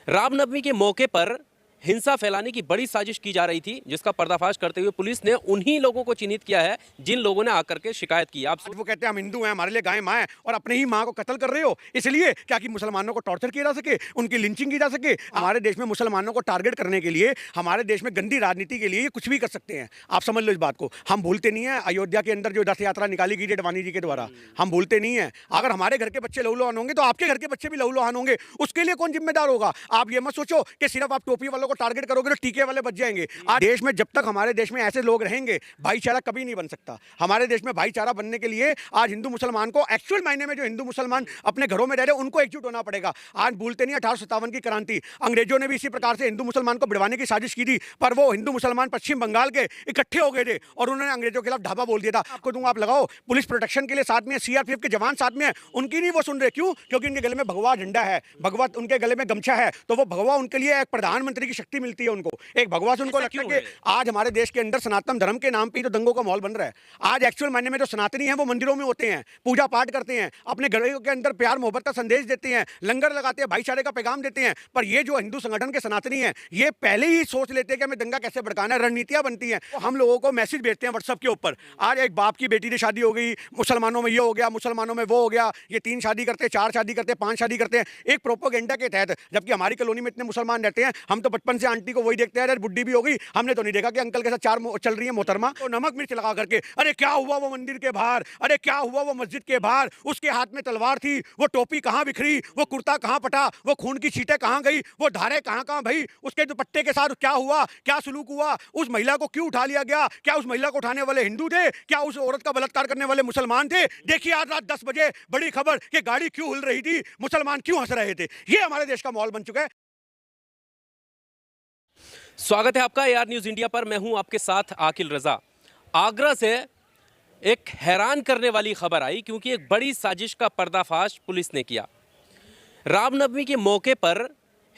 रामनवमी के मौके पर हिंसा फैलाने की बड़ी साजिश की जा रही थी, जिसका पर्दाफाश करते हुए पुलिस ने उन्हीं लोगों को चिन्हित किया है जिन लोगों ने आकर के शिकायत की। आप वो कहते हैं हम हिंदू हैं, हमारे लिए गाय माँ है, और अपने ही माँ को कत्ल कर रहे हो इसलिए क्या कि मुसलमानों को टॉर्चर किया जा सके, उनकी लिंचिंग की जा सके। हमारे देश में मुसलमानों को टारगेट करने के लिए, हमारे देश में गंदी राजनीति के लिए ये कुछ भी कर सकते हैं। आप समझ लो इस बात को। हम भूलते नहीं है अयोध्या के अंदर जो रथ यात्रा निकाली गई अडवाणी जी के द्वारा, हम भूलते नहीं है। अगर हमारे घर के बच्चे लहूलुहान होंगे तो आपके घर के बच्चे भी लहूलुहान होंगे। उसके लिए कौन जिम्मेदार होगा? आप ये मत सोचो कि सिर्फ आप टोपी वालों को टारगेट करोगे तो टीके वाले बच जाएंगे। आज देश में जब तक हमारे देश में ऐसे लोग रहेंगे, भाईचारा कभी नहीं बन सकता। हमारे देश में भाईचारा बनने के लिए आज हिंदू मुसलमान को एक्चुअल मायने में जो हिंदू मुसलमान अपने घरों में रह रहे हैं उनको एकजुट होना पड़ेगा। आज भूलते नहीं 1857 की क्रांति, अंग्रेजों ने भी इसी प्रकार से हिंदू मुसलमान को भिड़वाने की साजिश की थी, पर वो हिंदू मुसलमान पश्चिम बंगाल के इकट्ठे हो गए थे और उन्होंने अंग्रेजों के खिलाफ ढाबा बोल दिया था। आपको दूंगा, आप लगाओ। पुलिस प्रोटेक्शन के लिए साथ में सीआरपीएफ के जवान साथ में है, उनकी नहीं वो सुन रहे। क्यों? क्योंकि उनके गले में भगवा झंडा है, भगवा उनके गले में गमछा है, तो वो भगवा उनके लिए एक प्रधानमंत्री की शक्ति मिलती है उनको। एक भगवा से उनको लगता है कि आज हमारे देश के अंदर सनातन धर्म के नाम पे तो दंगों का माहौल बन रहा है। आज एक्चुअल मायने में जो सनातनी है वो मंदिरों में होते हैं, पूजा पाठ करते हैं, अपने घरों के अंदर प्यार मोहब्बत का संदेश देते हैं, लंगर लगाते हैं, भाईचारे का पैगाम देते हैं। पर ये जो हिंदू संगठन के सनातनी हैं, ये पहले ही सोच लेते हैं कि हमें दंगा कैसे भड़काना है, रणनीतियां बनती हैं। तो हम लोगों को मैसेज भेजते हैं व्हाट्सएप के ऊपर। आज एक बाप की बेटी ने शादी हो गई, मुसलमानों में ये हो गया, मुसलमानों में वो हो गया, ये 3 शादी करते हैं, 4 शादी करते हैं, 5 शादी करते हैं, एक प्रोपोगेंडा के तहत। जबकि हमारी कॉलोनी में इतने मुसलमान रहते हैं, हम तो बचपन से आंटी को वही देखते हैं, बुड्ढी भी हो गई, हमने तो नहीं देखा कि अंकल के साथ 4 चल रही है मोहतरमा, तो नमक मिर्च लगा करके। अरे क्या हुआ वो मंदिर के बाहर, अरे क्या हुआ वो मस्जिद के बाहर, उसके हाथ में तलवार थी, वो टोपी कहां बिखरी, वो कुर्ता कहां फटा, वो खून की छींटें कहां गई, वो धारे कहां कहां भई, उसके दुपट्टे के साथ क्या हुआ, क्या सलूक हुआ, उस महिला को क्यों उठा लिया गया? क्या उस महिला को उठाने वाले हिंदू थे? क्या उस औरत का बलात्कार करने वाले मुसलमान थे? देखिए आज रात 10 बजे बड़ी खबर कि गाड़ी क्यों हिल रही थी, मुसलमान क्यों हंस रहे थे। ये हमारे देश का माहौल बन चुका है। स्वागत है आपका एआर न्यूज़ इंडिया पर। मैं हूं आपके साथ आकिल रजा। आगरा से एक हैरान करने वाली खबर आई, क्योंकि एक बड़ी साजिश का पर्दाफाश पुलिस ने किया। रामनवमी के मौके पर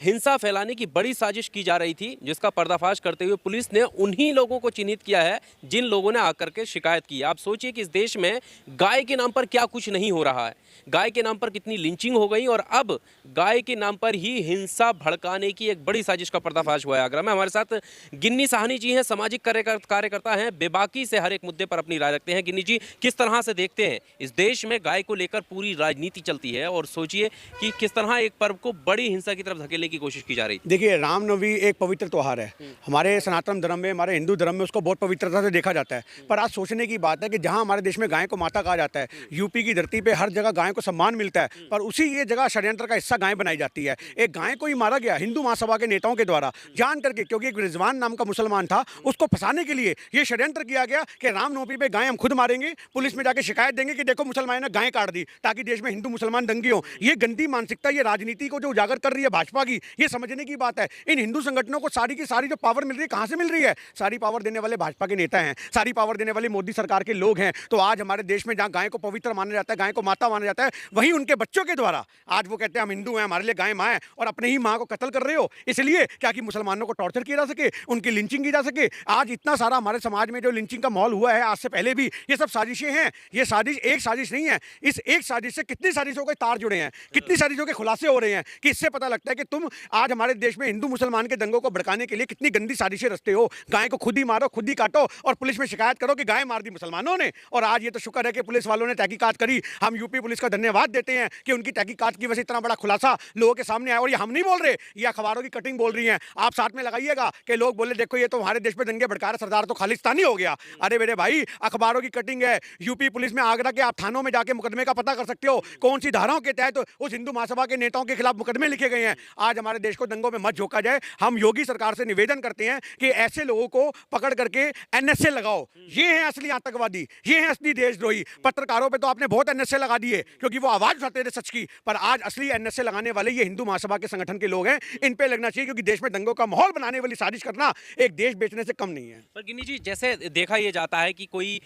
हिंसा फैलाने की बड़ी साजिश की जा रही थी, जिसका पर्दाफाश करते हुए पुलिस ने उन्हीं लोगों को चिन्हित किया है जिन लोगों ने आकर के शिकायत की। आप सोचिए कि इस देश में गाय के नाम पर क्या कुछ नहीं हो रहा है, गाय के नाम पर कितनी लिंचिंग हो गई, और अब गाय के नाम पर ही हिंसा भड़काने की एक बड़ी साजिश का पर्दाफाश हुआ है आगरा में। हमारे साथ गिन्नी साहनी जी हैं, सामाजिक कार्यकर्ता हैं, बेबाकी से हर एक मुद्दे पर अपनी राय रखते हैं। गिन्नी जी, किस तरह से देखते हैं इस देश में गाय को लेकर पूरी राजनीति चलती है, और सोचिए कि किस तरह एक पर्व को बड़ी हिंसा की तरफ धकेलने की कोशिश की जा रही है। देखिए, रामनवमी एक पवित्र त्यौहार है। हमारे सनातन धर्म में, हमारे हिंदू धर्म में उसको बहुत पवित्रता से देखा जाता है। पर आज सोचने की बात है कि जहां हमारे देश में गाय को माता कहा जाता है, यूपी की धरती पे हर जगह गाय को सम्मान मिलता है, पर उसी ये जगह षड्यंत्र का हिस्सा गाय बनाई जाती है। एक गाय को ही मारा गया हिंदू महासभा के नेताओं के द्वारा जान करके, क्योंकि एक रिजवान नाम का मुसलमान था, उसको फंसाने के लिए ये षड्यंत्र किया गया कि रामनवमी पे गाय हम खुद मारेंगे, पुलिस में जाके शिकायत देंगे कि देखो मुसलमान ने गाय काट दी, ताकि देश में हिंदू मुसलमान दंगे हो। ये गंदी मानसिकता, ये राजनीति को जो उजागर कर रही है भाजपा की, ये समझने की बात है। इन हिंदू संगठनों को सारी की सारी जो पावर मिल रही है, कहां से मिल रही है? सारी पावर देने वाले भाजपा के नेता हैं, सारी पावर देने वाले मोदी सरकार के लोग हैं। तो आज हमारे देश में जहां गाय को पवित्र माना जाता है, गाय को माता माना जाता है, वहीं उनके बच्चों के द्वारा आज वो कहते हैं हम हिंदू हैं, हमारे लिए गाय माँ है, और अपने ही माँ को कत्ल कर रहे हो इसलिए क्या कि मुसलमानों को टॉर्चर किया जा सके, उनकी लिंचिंग की जा सके। आज इतना सारा हमारे समाज में जो लिंचिंग का माहौल हुआ है, आज से पहले भी ये सब साजिशें हैं। ये साजिश एक साजिश नहीं है। इस एक साजिश से कितनी साजिशों के तार जुड़े हैं, कितनी साजिशों के खुलासे हो रहे हैं, कि इससे पता लगता है कि तुम आज हमारे देश में हिंदू मुसलमान के दंगों को भड़काने के लिए कितनी गंदी साजिशें रचते हो। गाय को खुद ही मारो, खुद ही काटो, और पुलिस में शिकायत करो कि गाय मार दी मुसलमानों ने। और आज ये तो शुक्र है कि पुलिस वालों ने तहकीकात करी। हम यूपी पुलिस का धन्यवाद देते हैं कि उनकी तहकीकात की वजह से इतना बड़ा खुलासा लोगों के सामने आया। और ये हम नहीं बोल रहे, ये अखबारों की कटिंग बोल रही है। आप साथ में लगाइएगा कि लोग बोले देखो ये तो हमारे देश में दंगे भड़का रहा, सरदार तो खालिस्तानी हो गया। अरे मेरे भाई, अखबारों की कटिंग है। यूपी पुलिस में आगरा के आप थानों में जाके मुकदमे का पता कर सकते हो, कौन सी धाराओं के तहत उस हिंदू महासभा के नेताओं के खिलाफ मुकदमे लिखे गए हैं। आज हमारे देश को दंगों में मत झोंका जाए। हम योगी सरकार से निवेदन करते हैं कि ऐसे लोगों को पकड़ करके एनएसए लगाओ। ये हैं असली आतंकवादी, ये हैं असली देशद्रोही। पत्रकारों पे तो आपने बहुत एनएसए लगा दिए क्योंकि वो आवाज उठाते थे सच की, पर आज असली एनएसए लगाने वाले ये हिंदू महासभा के संगठन के लोग हैं। इन पे लगना चाहिए, क्योंकि देश में दंगों का माहौल बनाने वाली साजिश करना एक देश बेचने से कम नहीं है। पर गिन्नी जी, जैसे देखा यह जाता है कि कोई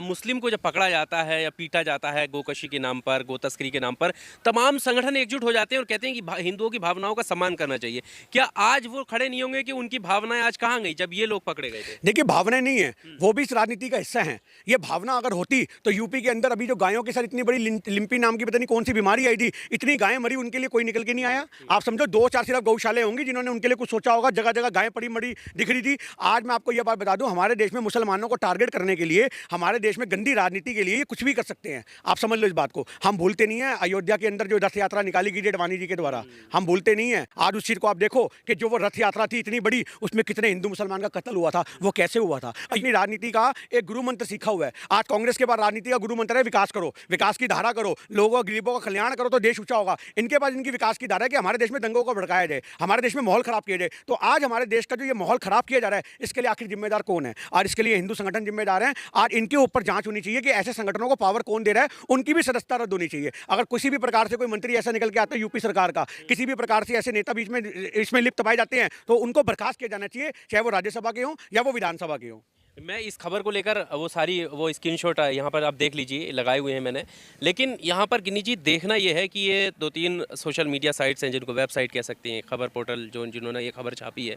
मुस्लिम को जब पकड़ा जाता है या पीटा जाता है गोकशी के नाम पर, गो तस्करी के नाम पर, तमाम संगठन एकजुट हो जाते हैं और कहते हैं कि हिंदुओं की भावनाओं का सम्मान करना चाहिए। क्या आज वो खड़े नहीं होंगे कि उनकी भावनाएं आज कहाँ गई जब ये लोग पकड़े गए थे? देखिए, भावनाएं नहीं है, वो भी इस राजनीति का हिस्सा हैं। ये भावना अगर होती तो यूपी के अंदर अभी जो गायों के साथ इतनी बड़ी लिम्पी नाम की पता नहीं कौन सी बीमारी आई थी, इतनी गायें मरी, उनके लिए कोई निकल के नहीं आया। आप समझो 2-4 सिर्फ गौशाले होंगी जिन्होंने उनके लिए कुछ सोचा होगा। जगह जगह गायें पड़ी मरी दिख रही थी। आज मैं आपको यह बात बता दूं, हमारे देश में मुसलमानों को टारगेट करने के लिए, हमारे देश में गंदी राजनीति के लिए ये कुछ भी कर सकते हैं। आप समझ लो इस बात को। हम भूलते नहीं है अयोध्या के अंदर जो रथ यात्रा निकाली गई अडवाणी जी के द्वारा, हम भूलते नहीं है। आज उस चीज को आप देखो कि जो वो रथ यात्रा थी इतनी बड़ी, उसमें कितने हिंदू मुसलमान का कत्ल हुआ था, वो कैसे हुआ था। अपनी राजनीति का एक गुरु मंत्र सीखा हुआ है। आज कांग्रेस के बाद राजनीति का गुरु मंत्र है विकास करो, विकास की धारा करो, लोगों गरीबों का कल्याण करो तो देश ऊंचा होगा। इनके पास इनकी विकास की धारा है कि हमारे देश में दंगों को भड़काया जाए, हमारे देश में माहौल खराब किया जाए। तो आज हमारे देश का जो ये माहौल खराब किया जा रहा है, इसके लिए आखिर जिम्मेदार कौन है? और इसके लिए हिंदू संगठन जिम्मेदार हैं। आज इनके ऊपर जांच होनी चाहिए कि ऐसे संगठनों को पावर कौन दे रहा है, उनकी भी सदस्यता रद्द होनी चाहिए। अगर किसी भी प्रकार से कोई मंत्री ऐसा निकल के आता है यूपी सरकार का, किसी भी प्रकार से ऐसे नेता बीच में इसमें लिप्त पाए जाते हैं, तो उनको बर्खास्त किया जाना चाहिए, चाहे वो राज्यसभा के हों या वो विधानसभा के हों। मैं इस खबर को लेकर वो स्क्रीनशॉट यहाँ पर आप देख लीजिए, लगाए हुए हैं मैंने। लेकिन यहाँ पर गिनी जी देखना ये है कि ये 2-3 सोशल मीडिया साइट्स हैं, जिनको वेबसाइट कह सकते हैं, खबर पोर्टल जिन्होंने ये खबर छापी है,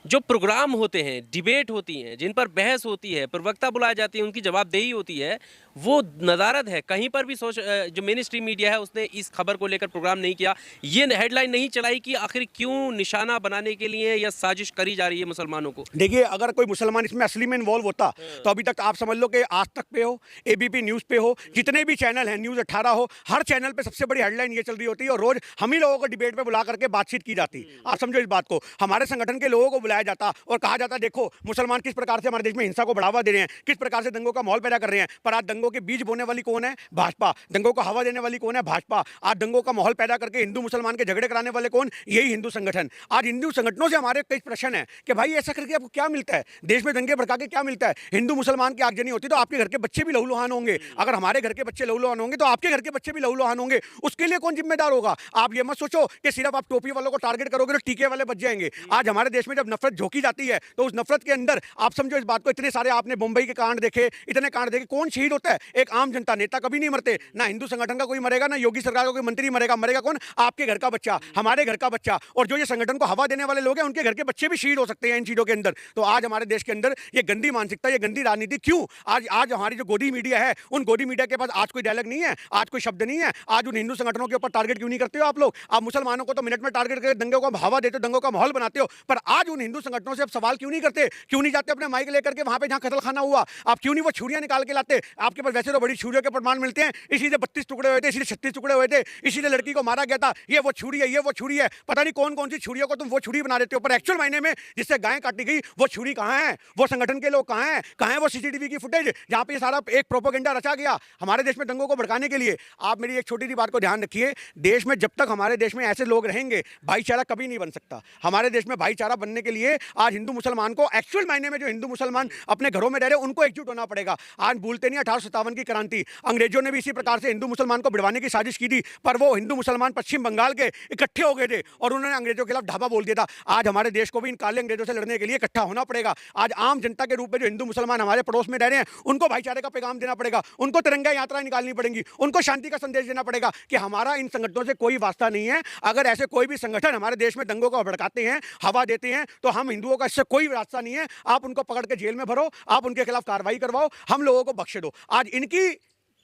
जो प्रोग्राम होते हैं, डिबेट होती हैं, जिन पर बहस होती है, प्रवक्ता बुलाए जाते हैं, उनकी जवाबदेही होती है, वो नदारद है। कहीं पर भी जो मेन स्ट्रीम मीडिया है उसने इस खबर को लेकर प्रोग्राम नहीं किया, ये हेडलाइन नहीं चलाई कि आखिर क्यों निशाना बनाने के लिए यह साजिश करी जा रही है मुसलमानों को। देखिए, अगर कोई मुसलमान इसमें असली में इन्वॉल्व होता तो अभी तक आप समझ लो कि आज तक पे हो, एबीपी न्यूज़ पे हो, जितने भी चैनल हैं, न्यूज़ 18 हो, हर चैनल पे सबसे बड़ी हेडलाइन ये चल रही होती है और रोज हम ही लोगों को डिबेट पे बुला करके बातचीत की जाती। आप समझो इस बात को। हमारे संगठन के लोगों को बुलाया जाता और कहा जाता देखो मुसलमान किस प्रकार से हमारे देश में हिंसा को बढ़ावा दे रहे हैं, किस प्रकार से दंगों का माहौल पैदा कर रहे हैं। पर आज दंगों के बीज बोने वाली कौन है? भाजपा। दंगों को हवा देने वाली कौन है? भाजपा। आज दंगों का माहौल पैदा करके हिंदू मुसलमान के झगड़े कराने वाले कौन? यही हिंदू संगठन। आज हिंदू संगठनों से हमारे कई प्रश्न है कि भाई ऐसा करके आपको क्या मिलता है, देश में दंगे भड़का के क्या मिलता है? हिंदू मुसलमान की आगजनी होती तो आपके घर के बच्चे भी लहूलुहान होंगे। अगर हमारे घर के बच्चे लहूलुहान होंगे तो आपके घर के बच्चे भी लहूलुहान होंगे। उसके लिए कौन जिम्मेदार होगा? आप ये मत सोचो कि सिर्फ आप टोपी वालों को टारगेट करोगे तो टीके वाले बच जाएंगे। आज हमारे देश में जब नफरत झोंकी जाती है तो उस नफरत के अंदर आप समझो इस बात को, इतने सारे आपने मुंबई के कांड देखे, इतने कांड देखे, कौन शहीद होता है? एक आम जनता, नेता कभी नहीं मरते। ना हिंदू संगठन का कोई मरेगा, ना योगी सरकार का कोई मंत्री मरेगा। मरेगा कौन? आपके घर का बच्चा, हमारे घर का बच्चा। और जो ये संगठन को हवा देने वाले लोग हैं, उनके घर के बच्चे भी शहीद हो सकते हैं इन चीजों के अंदर। तो आज हमारे देश के अंदर ये गंदी मानसिकता, ये गंदी राजनीति क्यों? आज हमारी जो गोदी मीडिया है, उन गोदी मीडिया के पास आज कोई डायलॉग नहीं है, आज कोई शब्द नहीं है। आज उन हिंदू संगठनों के ऊपर टारगेट क्यों नहीं करते हो आप लोग? आप मुसलमानों को तो मिनट में टारगेट करके दंगों को हवा देते हो, दंगों का माहौल बनाते हो। पर आज उन हिंदू संगठनों से आप सवाल क्यों नहीं करते? क्यों नहीं जाते अपने माइक लेकर के वहां पे जहां कत्ल खाना हुआ? आप क्यों नहीं वो छुरियां निकाल के लाते? आपके पास वैसे तो बड़ी छुरियों के प्रमाण मिलते हैं, इसी से 32 टुकड़े हुए थे, इसी से 36 टुकड़े हुए थे, इसी से लड़की को मारा गया था। ये वो छुरी है, ये वो छुरी है, पता नहीं कौन कौन सी छुरियों को तुम वो छुरी बना देते हो। पर एक्चुअल मायने में जिससे गाय काटी गई वो छुरी कहां है? वो संगठन के लोग कहां हैं? कहां है वो सीसीटीवी की फुटेज जहां पे सारा एक प्रोपेगेंडा रचा गया हमारे देश में दंगों को भड़काने के लिए? आप मेरी एक छोटी सी बात को ध्यान रखिए, देश में जब तक हमारे देश में ऐसे लोग रहेंगे, भाईचारा कभी नहीं बन सकता। हमारे देश में भाईचारा बनने के लिए आज हिंदू मुसलमान को, एक्चुअल मायने में जो हिंदू मुसलमान अपने घरों में रह रहे हैं, उनको एकजुट होना पड़ेगा। आज भूलते नहीं 1857 की क्रांति, अंग्रेजों ने भी इसी प्रकार से हिंदू मुसलमान को भिड़वाने की साजिश की थी। पर वो हिंदू मुसलमान पश्चिम बंगाल के इकट्ठे हो गए थे और उन्होंने अंग्रेजों के खिलाफ ढाबा बोल दिया था। आज हमारे देश को भी इन काले अंग्रेजों से लड़ने के लिए इकट्ठा होना पड़ेगा। आज आम जनता के रूप में जो हिंदू मुसलमान हमारे पड़ोस में रह रहे हैं, उनको भाईचारे का पैगाम देना पड़ेगा, उनको तिरंगा यात्रा निकालनी पड़ेगी, उनको शांति का संदेश देना पड़ेगा कि हमारा इन संगठनों से कोई वास्ता नहीं है। अगर ऐसे कोई भी संगठन हमारे देश में दंगों को भड़काते हैं, हवा देते हैं, तो हम हिंदुओं का इससे कोई रास्ता नहीं है। आप उनको पकड़ के जेल में भरो, आप उनके खिलाफ कार्रवाई करवाओ, हम लोगों को बख्शे दो। आज इनकी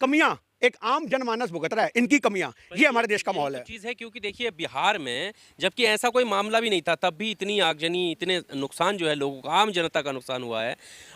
कमियां एक आम जनमानस भुगत रहा है, इनकी कमियां, ये हमारे देश का माहौल है। चीज़ है क्योंकि देखिए बिहार में जबकि ऐसा कोई मामला भी नहीं था, तब भी इतनी आगजनी, इतने नुकसान जो है लोगों का, आम जनता का नुकसान हुआ है।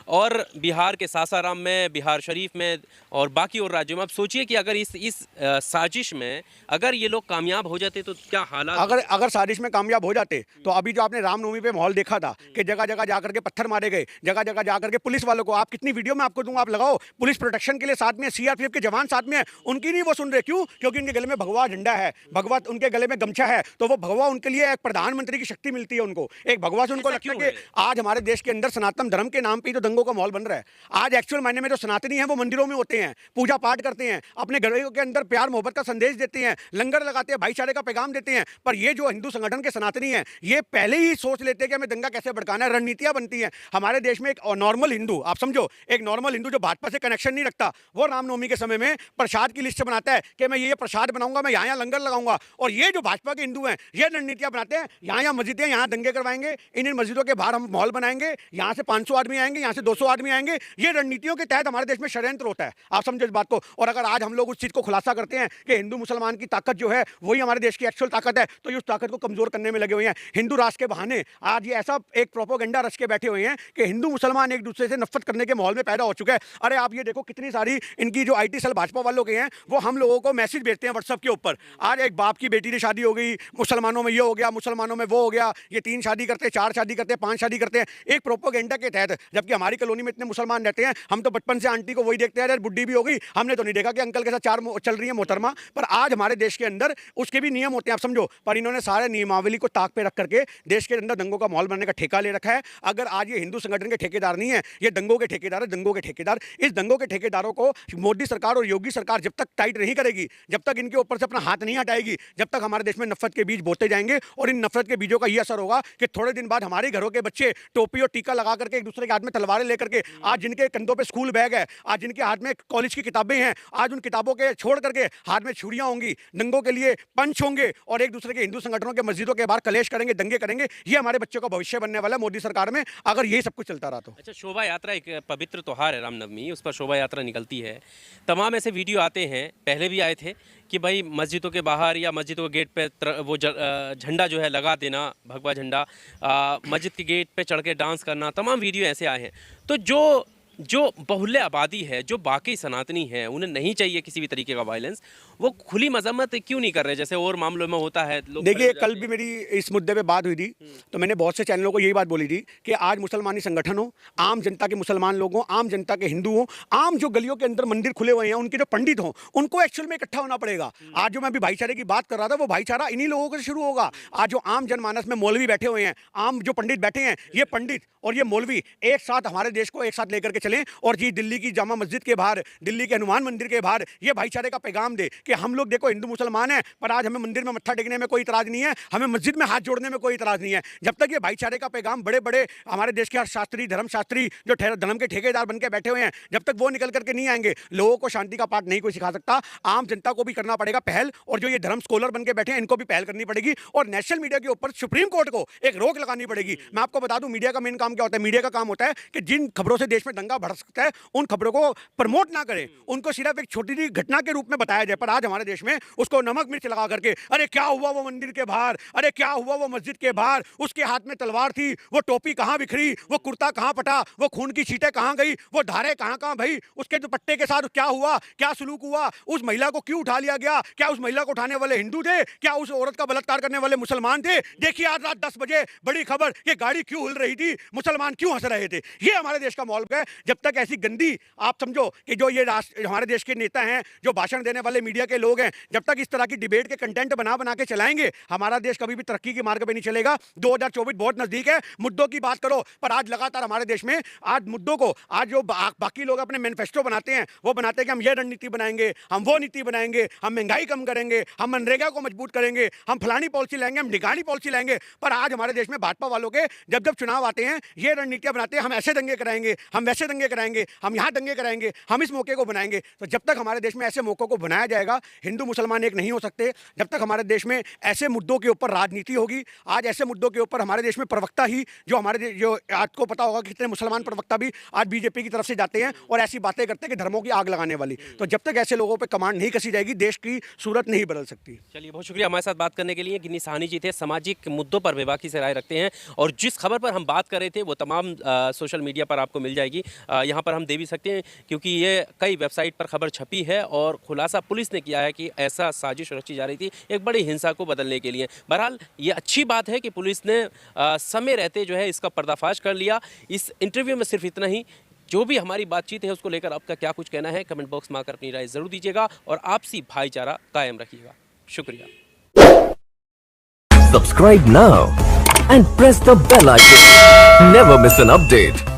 और बिहार के सासाराम में, बिहार शरीफ में और बाकी और राज्यों में, आप सोचिए कि अगर इस साजिश में अगर ये लोग कामयाब हो जाते तो क्या हालात। अगर साजिश में कामयाब हो जाते तो अभी जो आपने रामनवमी पे माहौल देखा था कि जगह जगह जाकर के पत्थर मारे गए, जगह जगह जाकर के पुलिस वालों को, आप कितनी वीडियो में आपको दूंगा, आप लगाओ, पुलिस प्रोटेक्शन के लिए साथ में सीआरपीएफ के जवान साथ में है, उनकी नहीं वो सुन रहे। क्यों? क्योंकि उनके गले में भगवा झंडा है, भगवा उनके गले में गमछा है, तो वो भगवा उनके लिए एक प्रधानमंत्री की शक्ति मिलती है उनको। एक भगवा से उनको लगता है कि आज हमारे देश के अंदर सनातन धर्म के नाम पे तो दंगों का माहौल बन रहा है। आज एक्चुअल मायने में जो सनातनी है वो मंदिरों में होते हैं, पूजा पाठ करते हैं, अपने घरों के अंदर प्यार मोहब्बत का संदेश देते हैं, लंगर लगाते हैं, भाईचारे का पैगाम देते हैं। पर ये जो हिंदू संगठन के सनातनी हैं, ये पहले ही सोच लेते हैं कि हमें दंगा कैसे भड़काना है, रणनीतियां बनती हैं। हमारे देश में एक नॉर्मल हिंदू, आप समझो एक नॉर्मल हिंदू जो भाजपा से कनेक्शन नहीं रखता, वो रामनवमी के समय में प्रसाद की लिस्ट बनाता है कि मैं ये प्रसाद बनाऊंगा, मैं यहाँ लंगर लगाऊंगा। और ये जो भाजपा के हिंदू हैं ये रणनीतियां बनाते हैं, यहाँ मस्जिदें, यहाँ दंगे करवाएंगे, इन मस्जिदों के बाहर हम माहौल बनाएंगे, यहाँ से 500 आदमी आएंगे, यहाँ से 200 आदमी आएंगे। ये रणनीतियों के तहत हमारे देश में षड्यंत्र होता है, आप समझो इस बात को। और अगर आज हम लोग उस चीज को खुलासा करते हैं कि हिंदू मुसलमान की ताकत जो है वही हमारे देश की एक्चुअल ताकत है, तो उस ताकत को कमजोर करने में लगे हुए हैं। हिंदू राष्ट्र के बहाने आज ये ऐसा एक प्रोपोगेंडा रच के बैठे हुए हैं कि हिंदू मुसलमान एक दूसरे से नफरत करने के माहौल में पैदा हो चुका है। अरे आप ये देखो कितनी सारी इनकी जो IT सेल भाजपा वालों के हैं वो हम लोगों को मैसेज भेजते हैं व्हाट्सएप के ऊपर। आज एक बाप की बेटी की शादी हो गई, मुसलमानों में ये हो गया, मुसलमानों में वो हो गया, ये 3 शादी करते हैं, 4 शादी करते हैं, 5 शादी करते हैं, एक प्रोपोगेंडा के तहत। जबकि हमारी कॉलोनी में इतने मुसलमान रहते हैं, हम तो बचपन से आंटी को वही देखते हैं, यार बुड्ढी भी हो गई, हमने तो नहीं देखा कि अंकल के साथ 4 चल रही है मोहतरमा। पर आज हमारे देश के अंदर उसके भी नियम होते हैं, आप समझो। पर इन्होंने सारे नियमावली को ताक पे रख करके देश के अंदर दंगों का माहौल बनने का ठेका ले रखा है। अगर आज ये हिंदू संगठन के ठेकेदार नहीं है, ये दंगों के ठेकेदार है, दंगों के ठेकेदार। इस दंगों के ठेकेदारों को मोदी सरकार और योगी सरकार जब तक टाइट नहीं करेगी, जब तक इनके ऊपर से अपना हाथ नहीं हटाएगी, जब तक हमारे देश में नफरत के बीज बोते जाएंगे। और इन नफरत के बीजों का यह असर होगा कि थोड़े दिन बाद हमारे घरों के बच्चे टोपी और टीका लगा करके एक दूसरे के हाथ में तलवारें लेकर के, आज जिनके कंधों पे स्कूल बैग है, आज जिनके हाथ में कॉलेज की किताबें हैं, आज उन किताबों के छोड़ करके हाथ में छुरियां होंगी, दंगों के लिए पंच होंगे और एक दूसरे के हिंदू संगठनों के मस्जिदों के बाहर कलेश करेंगे, दंगे करेंगे। ये हमारे बच्चों का भविष्य बनने वाला है मोदी सरकार में, अगर ये सब कुछ चलता रहा तो। अच्छा, शोभा यात्रा एक पवित्र त्योहार है रामनवमी, उस पर शोभा यात्रा निकलती है, तमाम ऐसे वीडियो आते हैं, पहले भी आए थे कि भाई मस्जिदों के बाहर या मस्जिदों के गेट पे वो झंडा जो है लगा देना, भगवा झंडा, मस्जिद के गेट पे चढ़ के डांस करना, तमाम वीडियो ऐसे आए हैं। तो जो बहुल्य आबादी है, जो बाकी सनातनी है, उन्हें नहीं चाहिए किसी भी तरीके का वायलेंस, वो खुली मजम्मत क्यों नहीं कर रहे जैसे और मामलों में होता है? देखिए, कल भी मेरी इस मुद्दे पे बात हुई थी, तो मैंने बहुत से चैनलों को यही बात बोली थी कि आज मुसलमानी संगठन हो, आम जनता के मुसलमान लोग हों, आम जनता के हिंदू हों, आम जो गलियों के अंदर मंदिर खुले हुए हैं उनके जो पंडित हों, उनको एक्चुअल में इकट्ठा होना पड़ेगा। आज जो मैं अभी भाईचारे की बात कर रहा था, वो भाईचारा इन्हीं लोगों से शुरू होगा। आज जो आम जनमानस में मौलवी बैठे हुए हैं, आम जो पंडित बैठे हैं, ये पंडित और ये मौलवी एक साथ हमारे देश को एक साथ लेकर के चलें और जी दिल्ली की जामा मस्जिद के बाहर, दिल्ली के हनुमान मंदिर के बाहर ये भाईचारे का पैगाम दे कि हम लोग देखो हिंदू मुसलमान है, पर आज हमें मंदिर में मत्था टेकने में कोई इतराज नहीं है, हमें मस्जिद में हाथ जोड़ने में कोई इतराज नहीं है। जब तक ये भाईचारे का पैगाम बड़े बड़े हमारे देश के अर्थशास्त्री, धर्मशास्त्री जो धर्म के ठेकेदार बनकर बैठे हुए हैं, जब तक वो निकल करके नहीं आएंगे, लोगों को शांति का पाठ नहीं कोई सिखा सकता। आम जनता को भी करना पड़ेगा पहल, और जो ये धर्म स्कॉलर बनकर बैठे हैं इनको भी पहल करनी पड़ेगी, और नेशनल मीडिया के ऊपर सुप्रीम कोर्ट को एक रोक लगानी पड़ेगी। मैं आपको बता दूं, मीडिया का मेन काम क्या होता है? मीडिया का काम होता है कि जिन खबरों से देश में दंगा भड़क सकता है उन खबरों को प्रमोट ना करें, उनको सिर्फ एक छोटी सी घटना के रूप में बताया जाए। पर आज हमारे देश में उसको नमक मिर्च लगा करके, अरे क्या हुआ वो मंदिर के बाहर, अरे क्या हुआ वो मस्जिद के बाहर, उसके हाथ में तलवार थी, वो टोपी कहां बिखरी, वो कुर्ता कहां फटा, वो खून की छींटें कहां गई, वो धारे कहां भई, उसके दुपट्टे के साथ क्या हुआ, क्या सलूक हुआ, उस महिला को क्यों उठा लिया गया, क्या उस महिला को उठाने वाले हिंदू थे, क्या उस औरत का बलात्कार करने वाले मुसलमान थे? देखिए आज रात 10 बजे बड़ी खबर, ये गाड़ी क्यों हिल रही थी, मुसलमान क्यों हंस रहे थे। ये हमारे देश का माहौल है। जब तक ऐसी गंदी, आप समझो कि जो ये हमारे देश के नेता हैं, जो भाषण देने वाले मीडिया के लोग हैं, जब तक इस तरह की डिबेट के कंटेंट बना के चलाएंगे, हमारा देश कभी भी तरक्की के मार्ग पे नहीं चलेगा। 2024 बहुत नजदीक है। मुद्दों की बात करो, पर आज लगातार हमारे देश में आज मुद्दों को, आज जो बाकी लोग अपने मैनिफेस्टो बनाते हैं, वो बनाते हैं कि हम ये रणनीति बनाएंगे, हम वो नीति बनाएंगे, हम महंगाई कम करेंगे, हम मनरेगा को मजबूत करेंगे, हम फलानी पॉलिसी लाएंगे, हम ढिकानी पॉलिसी लाएंगे। पर आज हमारे देश में भाजपा वालों के जब जब चुनाव आते हैं, ये रणनीतियां बनाते हैं, हम ऐसे दंगे कराएंगे, हम वैसे दंगे कराएंगे, हम यहाँ दंगे कराएंगे, हम इस मौके को बनाएंगे। तो जब तक हमारे देश में ऐसे मौकों को बनाया जाएगा, हिंदू मुसलमान एक नहीं हो सकते। जब तक हमारे देश में ऐसे मुद्दों के ऊपर राजनीति होगी, आज ऐसे मुद्दों के ऊपर हमारे देश में प्रवक्ता ही जो आपको पता होगा कितने मुसलमान प्रवक्ता भी आज बीजेपी की तरफ से जाते हैं और ऐसी बातें करते हैं कि धर्मों की आग लगाने वाली। तो जब तक ऐसे लोगों पे कमांड नहीं कसी जाएगी, देश की सूरत नहीं बदल सकती। चलिए, बहुत शुक्रिया हमारे साथ बात करने के लिए। गिन्नी साहनी जी थे, सामाजिक मुद्दों पर बेबाकी से राय रखते हैं, और जिस खबर पर हम बात कर रहे थे वो तमाम सोशल मीडिया पर आपको मिल जाएगी। यहाँ पर हम दे भी सकते हैं क्योंकि ये कई वेबसाइट पर खबर छपी है, और खुलासा पुलिस ने किया है कि ऐसा साजिश रची जा रही थी एक बड़ी हिंसा को बदलने के लिए। बहरहाल ये अच्छी बात है कि पुलिस ने समय रहते जो है इसका पर्दाफाश कर लिया। इस इंटरव्यू में सिर्फ इतना ही। जो भी हमारी बातचीत है उसको लेकर आपका क्या कुछ कहना है, कमेंट बॉक्स में आकर अपनी राय जरूर दीजिएगा, और आपसी भाईचारा कायम रखिएगा। शुक्रिया। Subscribe now and press the bell icon. Never miss an update.